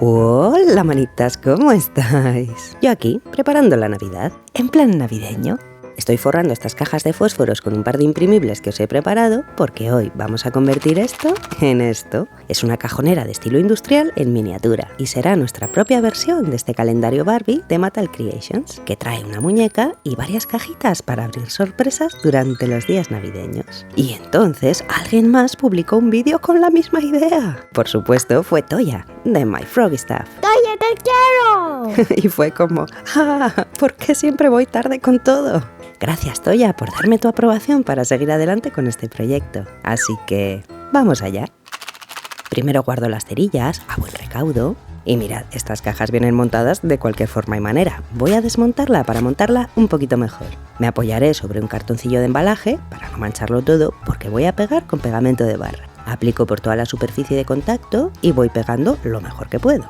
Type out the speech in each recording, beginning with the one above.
Hola manitas, ¿cómo estáis? Yo aquí, preparando la Navidad, en plan navideño. Estoy forrando estas cajas de fósforos con un par de imprimibles que os he preparado porque hoy vamos a convertir esto en esto. Es una cajonera de estilo industrial en miniatura y será nuestra propia versión de este calendario Barbie de Mattel Creations, que trae una muñeca y varias cajitas para abrir sorpresas durante los días navideños. Y entonces alguien más publicó un vídeo con la misma idea. Por supuesto fue Toya, de My Froggy Stuff. ¡Toya, te quiero! Y fue como, ¿por qué siempre voy tarde con todo? Gracias, Toya, por darme tu aprobación para seguir adelante con este proyecto. Así que, vamos allá. Primero guardo las cerillas a buen recaudo. Y mirad, estas cajas vienen montadas de cualquier forma y manera. Voy a desmontarla para montarla un poquito mejor. Me apoyaré sobre un cartoncillo de embalaje para no mancharlo todo porque voy a pegar con pegamento de barra. Aplico por toda la superficie de contacto y voy pegando lo mejor que puedo.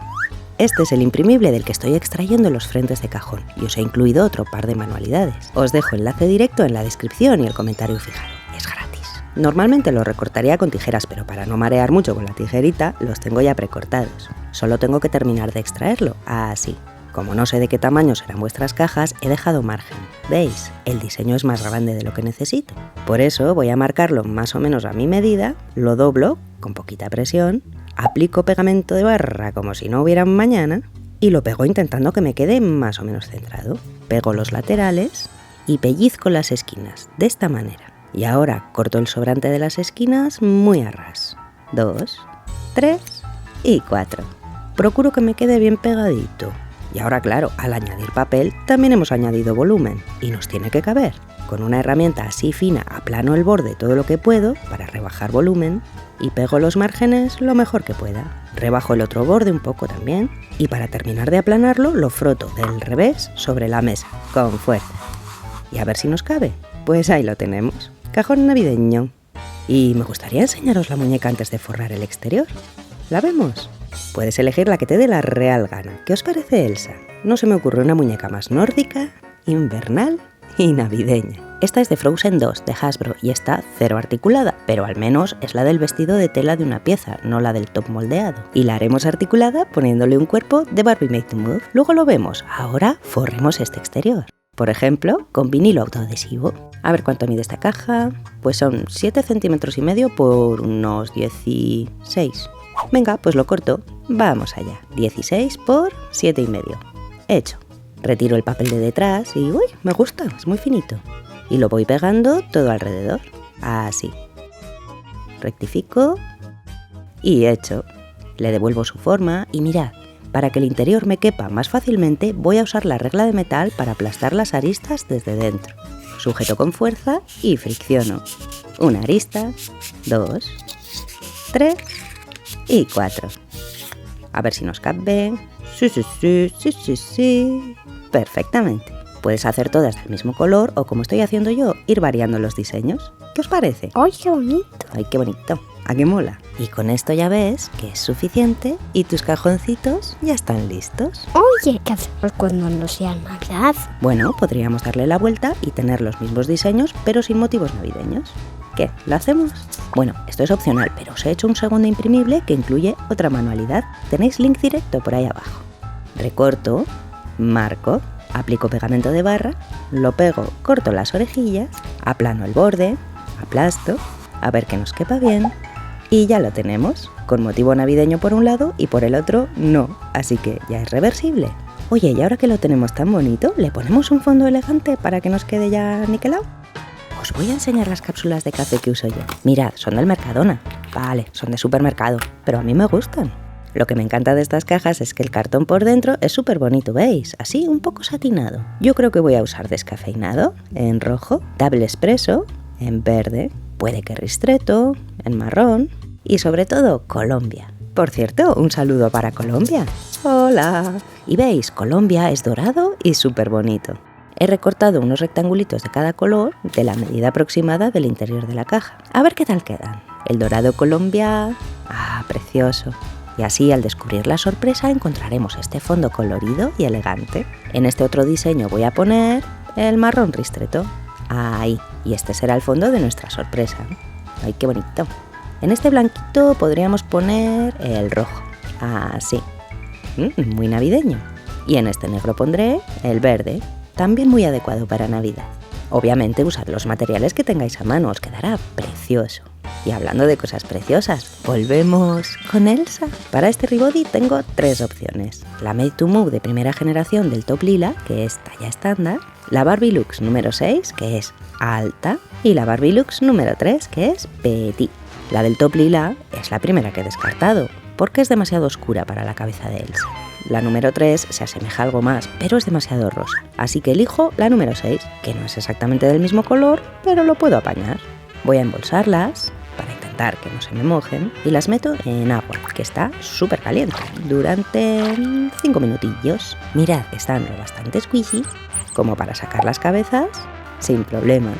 Este es el imprimible del que estoy extrayendo los frentes de cajón y os he incluido otro par de manualidades. Os dejo enlace directo en la descripción y el comentario fijado. Es gratis. Normalmente lo recortaría con tijeras, pero para no marear mucho con la tijerita, los tengo ya precortados. Solo tengo que terminar de extraerlo, así. Como no sé de qué tamaño serán vuestras cajas, he dejado margen. ¿Veis? El diseño es más grande de lo que necesito. Por eso voy a marcarlo más o menos a mi medida, lo doblo con poquita presión, aplico pegamento de barra como si no hubiera un mañana y lo pego intentando que me quede más o menos centrado. Pego los laterales y pellizco las esquinas, de esta manera. Y ahora corto el sobrante de las esquinas muy a ras. 2, 3 y 4. Procuro que me quede bien pegadito. Y ahora, claro, al añadir papel también hemos añadido volumen y nos tiene que caber. Con una herramienta así fina aplano el borde todo lo que puedo para rebajar volumen y pego los márgenes lo mejor que pueda. Rebajo el otro borde un poco también y para terminar de aplanarlo lo froto del revés sobre la mesa, con fuerza. Y a ver si nos cabe. Pues ahí lo tenemos. Cajón navideño. Y me gustaría enseñaros la muñeca antes de forrar el exterior. ¿La vemos? Puedes elegir la que te dé la real gana. ¿Qué os parece, Elsa? No se me ocurre una muñeca más nórdica, invernal y navideña. Esta es de Frozen 2 de Hasbro y está cero articulada, pero al menos es la del vestido de tela de una pieza, no la del top moldeado. Y la haremos articulada poniéndole un cuerpo de Barbie Made to Move. Luego lo vemos. Ahora forremos este exterior. Por ejemplo, con vinilo autoadhesivo. A ver cuánto mide esta caja. Pues son 7 centímetros y medio por unos 16. Venga, pues lo corto. Vamos allá. 16 por 7 y medio. Hecho. Retiro el papel de detrás y ¡uy! Me gusta, es muy finito. Y lo voy pegando todo alrededor. Así. Rectifico. Y hecho. Le devuelvo su forma y mirad. Para que el interior me quepa más fácilmente, voy a usar la regla de metal para aplastar las aristas desde dentro. Sujeto con fuerza y fricciono. Una arista, 2, 3 y 4. A ver si nos cabe. Sí. Perfectamente. Puedes hacer todas del mismo color o, como estoy haciendo yo, ir variando los diseños. ¿Qué os parece? ¡Ay, qué bonito! ¡Ay, qué bonito! ¿A qué mola? Y con esto ya ves que es suficiente y tus cajoncitos ya están listos. Oye, ¿qué hacemos cuando no sea Navidad? Bueno, podríamos darle la vuelta y tener los mismos diseños, pero sin motivos navideños. ¿Qué? ¿Lo hacemos? Bueno, esto es opcional, pero os he hecho un segundo imprimible que incluye otra manualidad. Tenéis link directo por ahí abajo. Recorto, marco, aplico pegamento de barra, lo pego, corto las orejillas, aplano el borde, aplasto, a ver que nos quepa bien. Y ya lo tenemos, con motivo navideño por un lado y por el otro no, así que ya es reversible. Oye, y ahora que lo tenemos tan bonito, ¿le ponemos un fondo elegante para que nos quede ya niquelado? Os voy a enseñar las cápsulas de café que uso yo. Mirad, son del Mercadona. Vale, son de supermercado, pero a mí me gustan. Lo que me encanta de estas cajas es que el cartón por dentro es súper bonito, ¿veis? Así, un poco satinado. Yo creo que voy a usar descafeinado, en rojo, double espresso, en verde, puede que ristretto, en marrón y sobre todo Colombia. Por cierto, un saludo para Colombia. ¡Hola! Y veis, Colombia es dorado y súper bonito. He recortado unos rectangulitos de cada color de la medida aproximada del interior de la caja. A ver qué tal quedan. El dorado Colombia... ¡ah, precioso! Y así, al descubrir la sorpresa, encontraremos este fondo colorido y elegante. En este otro diseño voy a poner el marrón ristretto. Ahí, y este será el fondo de nuestra sorpresa. ¡Ay, qué bonito! En este blanquito podríamos poner el rojo. Así. Muy navideño. Y en este negro pondré el verde, también muy adecuado para Navidad. Obviamente usad los materiales que tengáis a mano, os quedará precioso. Y hablando de cosas preciosas, volvemos con Elsa. Para este rebody tengo 3 opciones. La Made to Move de primera generación del top lila, que es talla estándar, la Barbie Luxe número 6, que es alta, y la Barbie Luxe número 3, que es petit. La del top lila es la primera que he descartado, porque es demasiado oscura para la cabeza de Elsa. La número 3 se asemeja algo más, pero es demasiado rosa, así que elijo la número 6, que no es exactamente del mismo color, pero lo puedo apañar. Voy a embolsarlas para intentar que no se me mojen y las meto en agua, que está súper caliente, durante 5 minutillos. Mirad, están lo bastante squishy como para sacar las cabezas sin problema.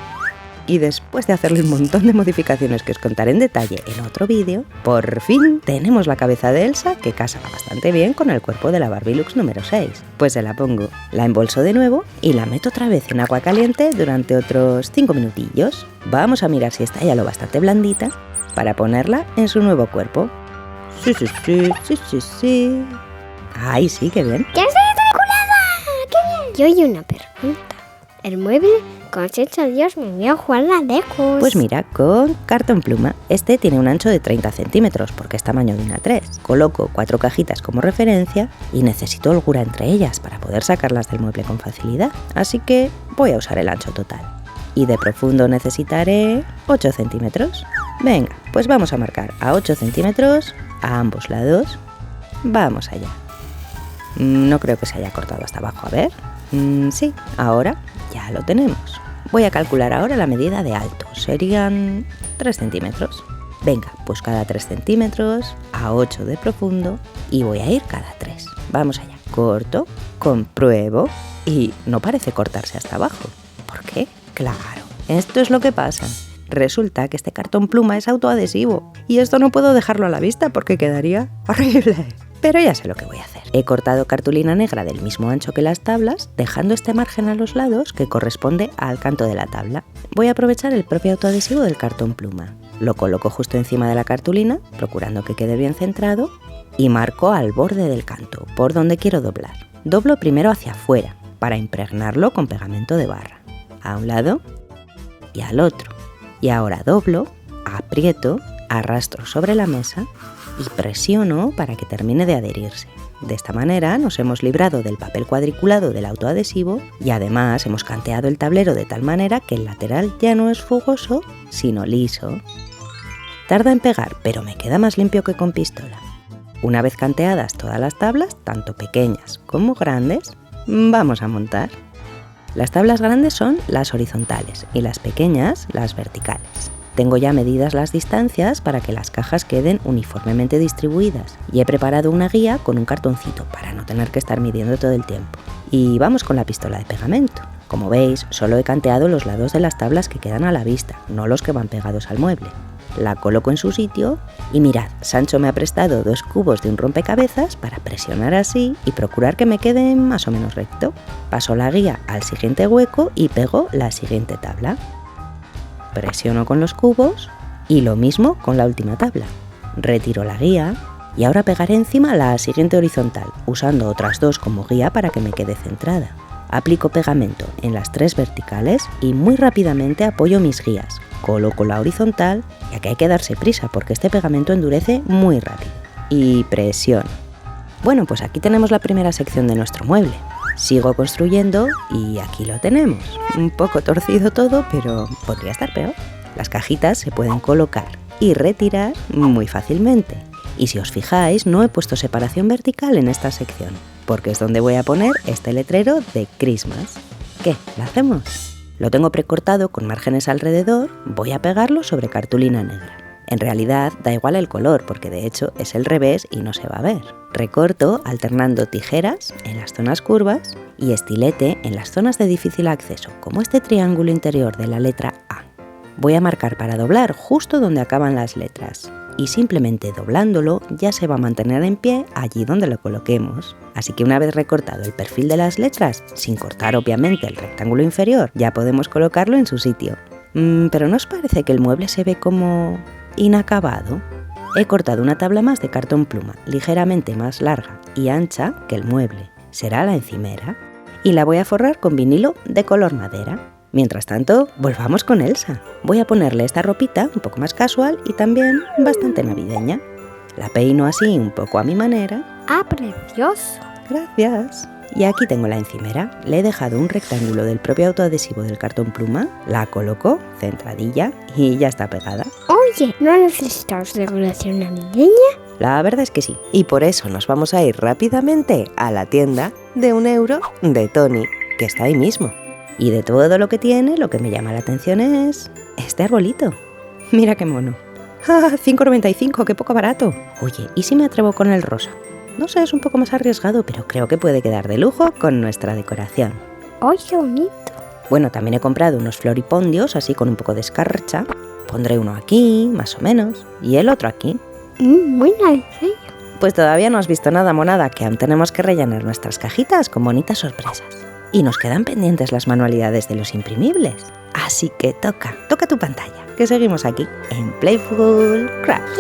Y después de hacerle un montón de modificaciones que os contaré en detalle en otro vídeo, por fin tenemos la cabeza de Elsa que casa bastante bien con el cuerpo de la Barbie Luxe número 6. Pues se la pongo, la embolso de nuevo y la meto otra vez en agua caliente durante otros 5 minutillos. Vamos a mirar si está ya lo bastante blandita para ponerla en su nuevo cuerpo. Sí. ¡Ay, sí, qué bien! ¡Ya estoy matriculada! ¡Qué bien! Y oye, una pregunta. ¿El mueble con 8 Dios me voy a jugar la Legos? Pues mira, con cartón pluma. Este tiene un ancho de 30 centímetros porque es tamaño de una 3. Coloco 4 cajitas como referencia y necesito holgura entre ellas para poder sacarlas del mueble con facilidad. Así que voy a usar el ancho total. Y de profundo necesitaré 8 centímetros. Venga, pues vamos a marcar a 8 centímetros a ambos lados. Vamos allá. No creo que se haya cortado hasta abajo, a ver. Sí, ahora ya lo tenemos. Voy a calcular ahora la medida de alto. Serían 3 centímetros. Venga, pues cada 3 centímetros a 8 de profundo y voy a ir cada 3. Vamos allá. Corto, compruebo y no parece cortarse hasta abajo. ¿Por qué? Claro, esto es lo que pasa. Resulta que este cartón pluma es autoadhesivo y esto no puedo dejarlo a la vista porque quedaría horrible. Pero ya sé lo que voy a hacer. He cortado cartulina negra del mismo ancho que las tablas, dejando este margen a los lados que corresponde al canto de la tabla. Voy a aprovechar el propio autoadhesivo del cartón pluma. Lo coloco justo encima de la cartulina, procurando que quede bien centrado, y marco al borde del canto, por donde quiero doblar. Doblo primero hacia afuera, para impregnarlo con pegamento de barra. A un lado y al otro. Y ahora doblo, aprieto, arrastro sobre la mesa y presiono para que termine de adherirse. De esta manera nos hemos librado del papel cuadriculado del autoadhesivo y además hemos canteado el tablero de tal manera que el lateral ya no es fugoso, sino liso. Tarda en pegar, pero me queda más limpio que con pistola. Una vez canteadas todas las tablas, tanto pequeñas como grandes, vamos a montar. Las tablas grandes son las horizontales y las pequeñas las verticales. Tengo ya medidas las distancias para que las cajas queden uniformemente distribuidas y he preparado una guía con un cartoncito para no tener que estar midiendo todo el tiempo. Y vamos con la pistola de pegamento. Como veis, solo he canteado los lados de las tablas que quedan a la vista, no los que van pegados al mueble. La coloco en su sitio y mirad, Sancho me ha prestado 2 cubos de un rompecabezas para presionar así y procurar que me quede más o menos recto. Paso la guía al siguiente hueco y pego la siguiente tabla. Presiono con los cubos y lo mismo con la última tabla. Retiro la guía y ahora pegaré encima la siguiente horizontal, usando otras 2 como guía para que me quede centrada. Aplico pegamento en las 3 verticales y muy rápidamente apoyo mis guías. Coloco la horizontal y aquí hay que darse prisa porque este pegamento endurece muy rápido. Y presiono. Bueno, pues aquí tenemos la primera sección de nuestro mueble. Sigo construyendo y aquí lo tenemos. Un poco torcido todo, pero podría estar peor. Las cajitas se pueden colocar y retirar muy fácilmente. Y si os fijáis, no he puesto separación vertical en esta sección, porque es donde voy a poner este letrero de Christmas. ¿Qué? ¿Lo hacemos? Lo tengo precortado con márgenes alrededor, voy a pegarlo sobre cartulina negra. En realidad da igual el color, porque de hecho es el revés y no se va a ver. Recorto alternando tijeras en las zonas curvas y estilete en las zonas de difícil acceso, como este triángulo interior de la letra A. Voy a marcar para doblar justo donde acaban las letras y simplemente doblándolo ya se va a mantener en pie allí donde lo coloquemos. Así que una vez recortado el perfil de las letras, sin cortar obviamente el rectángulo inferior, ya podemos colocarlo en su sitio. Pero ¿no os parece que el mueble se ve como inacabado? He cortado una tabla más de cartón pluma, ligeramente más larga y ancha que el mueble. Será la encimera. Y la voy a forrar con vinilo de color madera. Mientras tanto, volvamos con Elsa. Voy a ponerle esta ropita un poco más casual y también bastante navideña. La peino así un poco a mi manera. ¡Ah, precioso! Gracias. Y aquí tengo la encimera. Le he dejado un rectángulo del propio autoadhesivo del cartón pluma, la coloco centradilla y ya está pegada. Oye, ¿no necesitamos decoración navideña? La verdad es que sí. Y por eso nos vamos a ir rápidamente a la tienda de €1 de Tony, que está ahí mismo. Y de todo lo que tiene, lo que me llama la atención es este arbolito. Mira qué mono. ¡Ah, 5,95! ¡Qué poco barato! Oye, ¿y si me atrevo con el rosa? No sé, es un poco más arriesgado, pero creo que puede quedar de lujo con nuestra decoración. ¡Ay, qué bonito! Bueno, también he comprado unos floripondios, así con un poco de escarcha. Pondré uno aquí, más o menos, y el otro aquí. Muy navideño. Pues todavía no has visto nada, monada, que aún tenemos que rellenar nuestras cajitas con bonitas sorpresas. Y nos quedan pendientes las manualidades de los imprimibles. Así que toca tu pantalla, que seguimos aquí en Playful Craft.